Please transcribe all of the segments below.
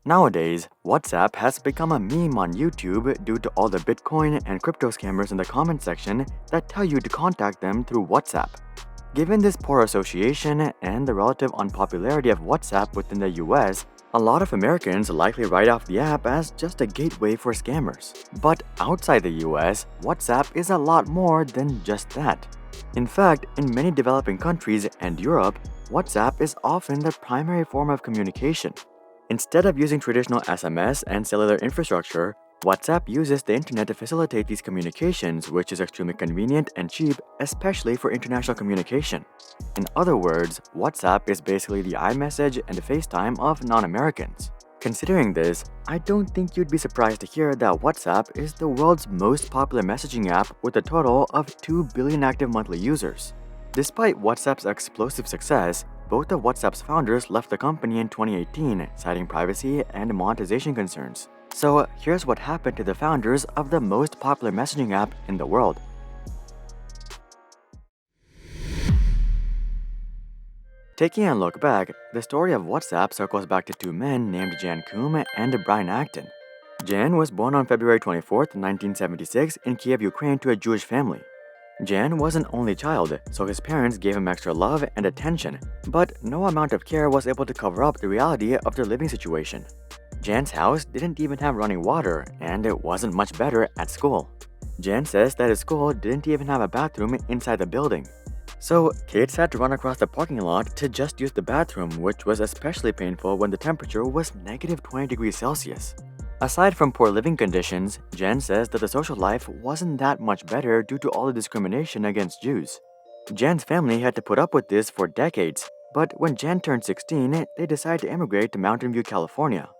Nowadays, WhatsApp has become a meme on YouTube due to all the Bitcoin and crypto scammers in the comment section that tell you to contact them through WhatsApp. Given this poor association and the relative unpopularity of WhatsApp within the US, a lot of Americans likely write off the app as just a gateway for scammers. But outside the US, WhatsApp is a lot more than just that. In fact, in many developing countries and Europe, WhatsApp is often the primary form of communication. Instead of using traditional SMS and cellular infrastructure, WhatsApp uses the internet to facilitate these communications, which is extremely convenient and cheap, especially for international communication. In other words, WhatsApp is basically the iMessage and FaceTime of non-Americans. Considering this, I don't think you'd be surprised to hear that WhatsApp is the world's most popular messaging app with a total of 2 billion active monthly users. Despite WhatsApp's explosive success, both of WhatsApp's founders left the company in 2018, citing privacy and monetization concerns. So here's what happened to the founders of the most popular messaging app in the world. Taking a look back, the story of WhatsApp circles back to two men named Koum and Brian Acton. Jan was born on February 24, 1976 in Kiev, Ukraine to a Jewish family. Jan was an only child, so his parents gave him extra love and attention, but no amount of care was able to cover up the reality of their living situation. Jan's house didn't even have running water, and it wasn't much better at school. Jan says that his school didn't even have a bathroom inside the building. So, kids had to run across the parking lot to just use the bathroom, which was especially painful when the temperature was negative 20 degrees Celsius. Aside from poor living conditions, Jen says that the social life wasn't that much better due to all the discrimination against Jews. Jen's family had to put up with this for decades, but when Jen turned 16, they decided to immigrate to Mountain View, California.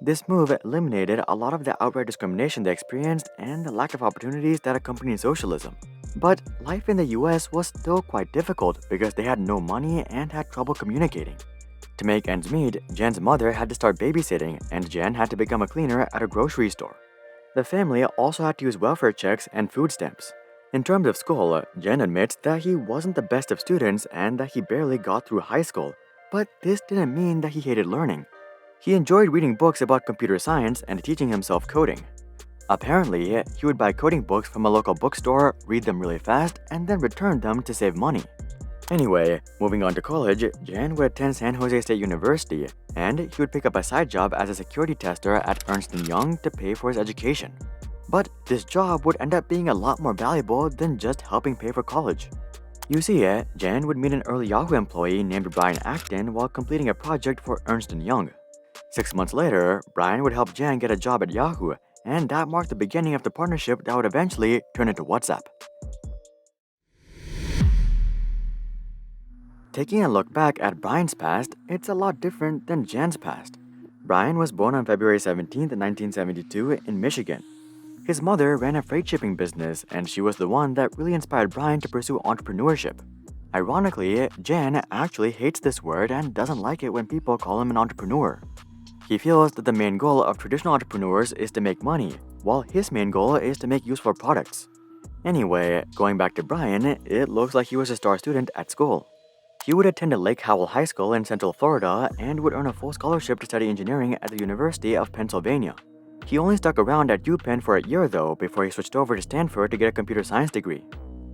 This move eliminated a lot of the outright discrimination they experienced and the lack of opportunities that accompanied socialism. But life in the US was still quite difficult because they had no money and had trouble communicating. To make ends meet, Jen's mother had to start babysitting, and Jen had to become a cleaner at a grocery store. The family also had to use welfare checks and food stamps. In terms of school, Jen admits that he wasn't the best of students and that he barely got through high school, but this didn't mean that he hated learning. He enjoyed reading books about computer science and teaching himself coding. Apparently, he would buy coding books from a local bookstore, read them really fast, and then return them to save money. Anyway, moving on to college, Jan would attend San Jose State University, and he would pick up a side job as a security tester at Ernst & Young to pay for his education. But this job would end up being a lot more valuable than just helping pay for college. You see, Jan would meet an early Yahoo employee named Brian Acton while completing a project for Ernst & Young. 6 months later, Brian would help Jan get a job at Yahoo, and that marked the beginning of the partnership that would eventually turn into WhatsApp. Taking a look back at Brian's past, it's a lot different than Jan's past. Brian was born on February 17, 1972 in Michigan. His mother ran a freight shipping business, and she was the one that really inspired Brian to pursue entrepreneurship. Ironically, Jan actually hates this word and doesn't like it when people call him an entrepreneur. He feels that the main goal of traditional entrepreneurs is to make money, while his main goal is to make useful products. Anyway, going back to Brian, it looks like he was a star student at school. He would attend Lake Howell High School in Central Florida and would earn a full scholarship to study engineering at the University of Pennsylvania. He only stuck around at UPenn for a year though before he switched over to Stanford to get a computer science degree.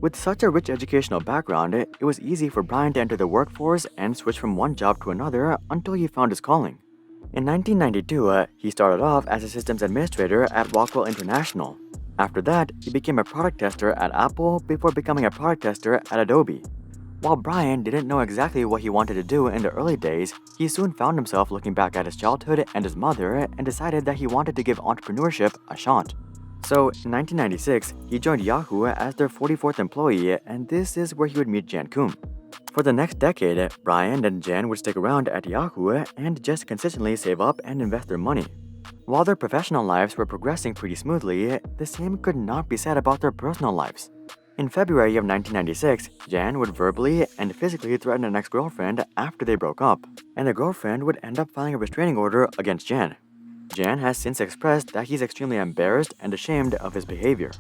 With such a rich educational background, it was easy for Brian to enter the workforce and switch from one job to another until he found his calling. In 1992, he started off as a systems administrator at Rockwell International. After that, he became a product tester at Apple before becoming a product tester at Adobe. While Brian didn't know exactly what he wanted to do in the early days, he soon found himself looking back at his childhood and his mother and decided that he wanted to give entrepreneurship a shot. So, in 1996, he joined Yahoo as their 44th employee, and this is where he would meet Jan Koum. For the next decade, Brian and Jan would stick around at Yahoo and just consistently save up and invest their money. While their professional lives were progressing pretty smoothly, the same could not be said about their personal lives. In February of 1996, Jan would verbally and physically threaten an ex-girlfriend after they broke up, and the girlfriend would end up filing a restraining order against Jan. Jan has since expressed that he's extremely embarrassed and ashamed of his behavior.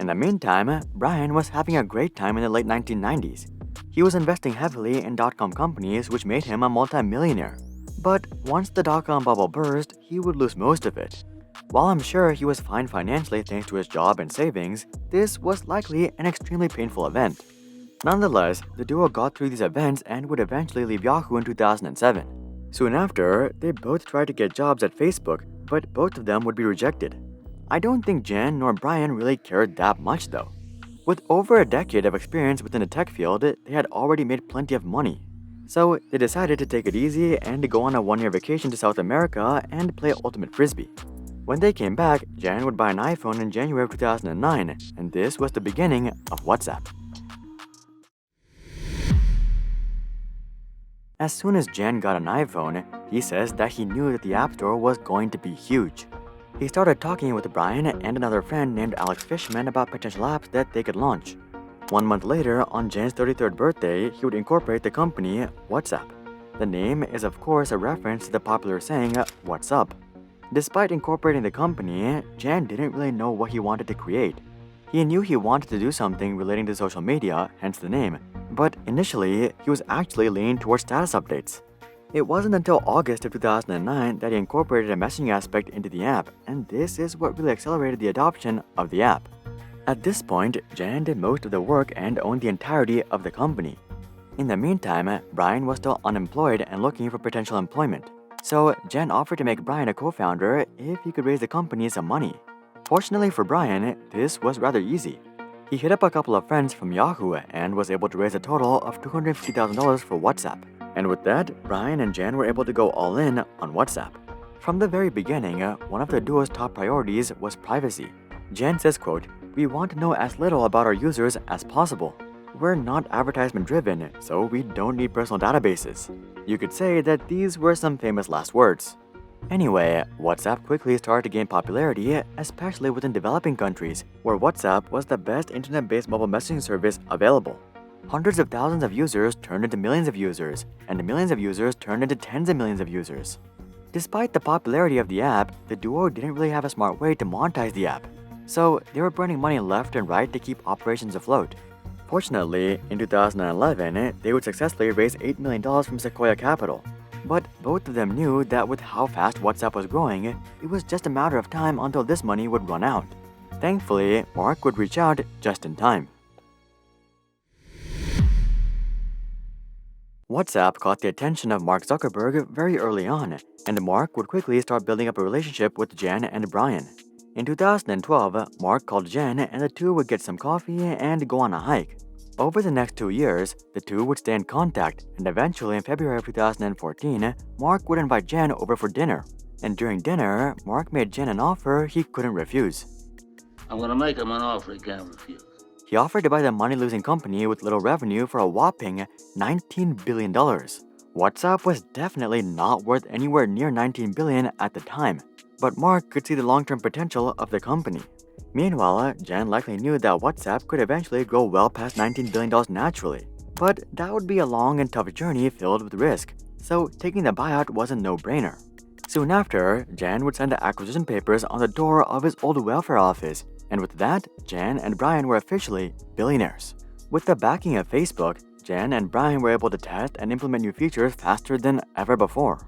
In the meantime, Brian was having a great time in the late 1990s. He was investing heavily in dot-com companies which made him a multi-millionaire. But once the dot-com bubble burst, he would lose most of it. While I'm sure he was fine financially thanks to his job and savings, this was likely an extremely painful event. Nonetheless, the duo got through these events and would eventually leave Yahoo in 2007. Soon after, they both tried to get jobs at Facebook, but both of them would be rejected. I don't think Jan nor Brian really cared that much though. With over a decade of experience within the tech field, they had already made plenty of money. So they decided to take it easy and to go on a one-year vacation to South America and play Ultimate Frisbee. When they came back, Jan would buy an iPhone in January of 2009, and this was the beginning of WhatsApp. As soon as Jan got an iPhone, he says that he knew that the App Store was going to be huge. He started talking with Brian and another friend named Alex Fishman about potential apps that they could launch. 1 month later, on Jan's 33rd birthday, he would incorporate the company WhatsApp. The name is of course a reference to the popular saying, "What's up?" Despite incorporating the company, Jan didn't really know what he wanted to create. He knew he wanted to do something relating to social media, hence the name, but initially, he was actually leaning towards status updates. It wasn't until August of 2009 that he incorporated a messaging aspect into the app, and this is what really accelerated the adoption of the app. At this point, Jan did most of the work and owned the entirety of the company. In the meantime, Brian was still unemployed and looking for potential employment. So Jan offered to make Brian a co-founder if he could raise the company some money. Fortunately for Brian, this was rather easy. He hit up a couple of friends from Yahoo and was able to raise a total of $250,000 for WhatsApp. And with that, Brian and Jan were able to go all in on WhatsApp. From the very beginning, one of the duo's top priorities was privacy. Jan says, quote, "We want to know as little about our users as possible. We're not advertisement driven, so we don't need personal databases." You could say that these were some famous last words. Anyway, WhatsApp quickly started to gain popularity, especially within developing countries, where WhatsApp was the best internet-based mobile messaging service available. Hundreds of thousands of users turned into millions of users, and millions of users turned into tens of millions of users. Despite the popularity of the app, the duo didn't really have a smart way to monetize the app. So they were burning money left and right to keep operations afloat. Fortunately, in 2011, they would successfully raise $8 million from Sequoia Capital. But both of them knew that with how fast WhatsApp was growing, it was just a matter of time until this money would run out. Thankfully, Mark would reach out just in time. WhatsApp caught the attention of Mark Zuckerberg very early on, and Mark would quickly start building up a relationship with Jan and Brian. In 2012, Mark called Jan and the two would get some coffee and go on a hike. Over the next 2 years, the two would stay in contact, and eventually in February of 2014, Mark would invite Jan over for dinner. And during dinner, Mark made Jan an offer he couldn't refuse. "I'm gonna make him an offer he can't refuse." He offered to buy the money-losing company with little revenue for a whopping $19 billion. WhatsApp was definitely not worth anywhere near $19 billion at the time, but Mark could see the long-term potential of the company. Meanwhile, Jan likely knew that WhatsApp could eventually grow well past $19 billion naturally, but that would be a long and tough journey filled with risk, so taking the buyout was a no-brainer. Soon after, Jan would send the acquisition papers on the door of his old welfare office, and with that, Jan and Brian were officially billionaires. With the backing of Facebook, Jan and Brian were able to test and implement new features faster than ever before.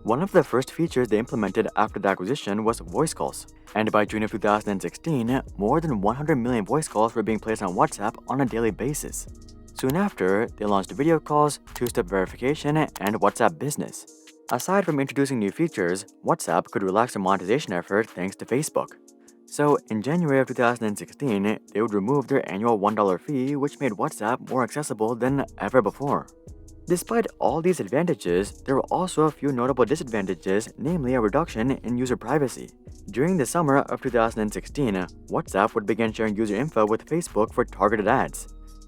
One of the first features they implemented after the acquisition was voice calls, and by June of 2016, more than 100 million voice calls were being placed on WhatsApp on a daily basis. Soon after, they launched video calls, two-step verification, and WhatsApp Business. Aside from introducing new features, WhatsApp could relax the monetization effort thanks to Facebook. So, in January of 2016, they would remove their annual $1 fee, which made WhatsApp more accessible than ever before. Despite all these advantages, there were also a few notable disadvantages, namely a reduction in user privacy. During the summer of 2016, WhatsApp would begin sharing user info with Facebook for targeted ads.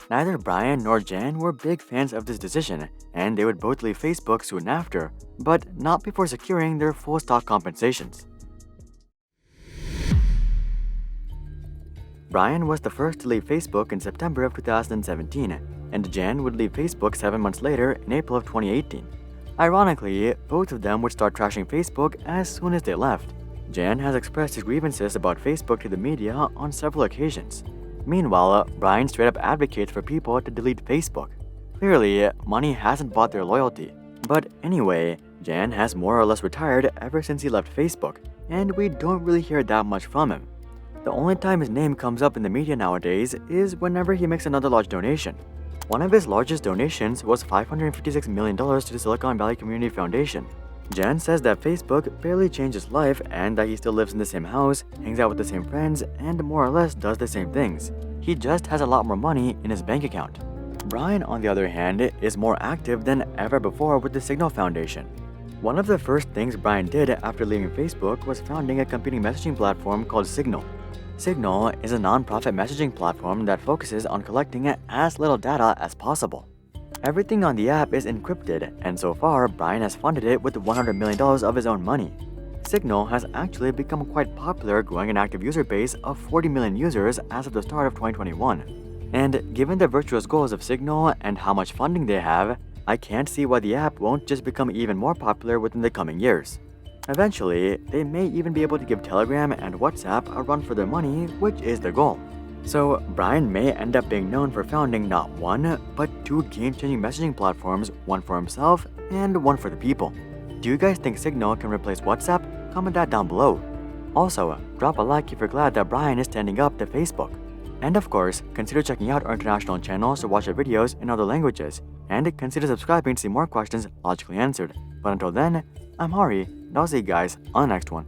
Neither Brian nor Jan were big fans of this decision, and they would both leave Facebook soon after, but not before securing their full stock compensations. Brian was the first to leave Facebook in September of 2017, and Jan would leave Facebook 7 months later in April of 2018. Ironically, both of them would start trashing Facebook as soon as they left. Jan has expressed his grievances about Facebook to the media on several occasions. Meanwhile, Brian straight up advocates for people to delete Facebook. Clearly, money hasn't bought their loyalty. But anyway, Jan has more or less retired ever since he left Facebook, and we don't really hear that much from him. The only time his name comes up in the media nowadays is whenever he makes another large donation. One of his largest donations was $556 million to the Silicon Valley Community Foundation. Jan says that Facebook barely changed his life and that he still lives in the same house, hangs out with the same friends, and more or less does the same things. He just has a lot more money in his bank account. Brian, on the other hand, is more active than ever before with the Signal Foundation. One of the first things Brian did after leaving Facebook was founding a competing messaging platform called Signal. Signal is a non-profit messaging platform that focuses on collecting as little data as possible. Everything on the app is encrypted, and so far, Brian has funded it with $100 million of his own money. Signal has actually become quite popular, growing an active user base of 40 million users as of the start of 2021. And given the virtuous goals of Signal and how much funding they have, I can't see why the app won't just become even more popular within the coming years. Eventually, they may even be able to give Telegram and WhatsApp a run for their money, which is the goal. So, Brian may end up being known for founding not one, but two game-changing messaging platforms, one for himself and one for the people. Do you guys think Signal can replace WhatsApp? Comment that down below. Also, drop a like if you're glad that Brian is standing up to Facebook. And of course, consider checking out our international channels to watch our videos in other languages, and consider subscribing to see more questions logically answered. But until then, I'm Hari, and I'll see you guys on the next one.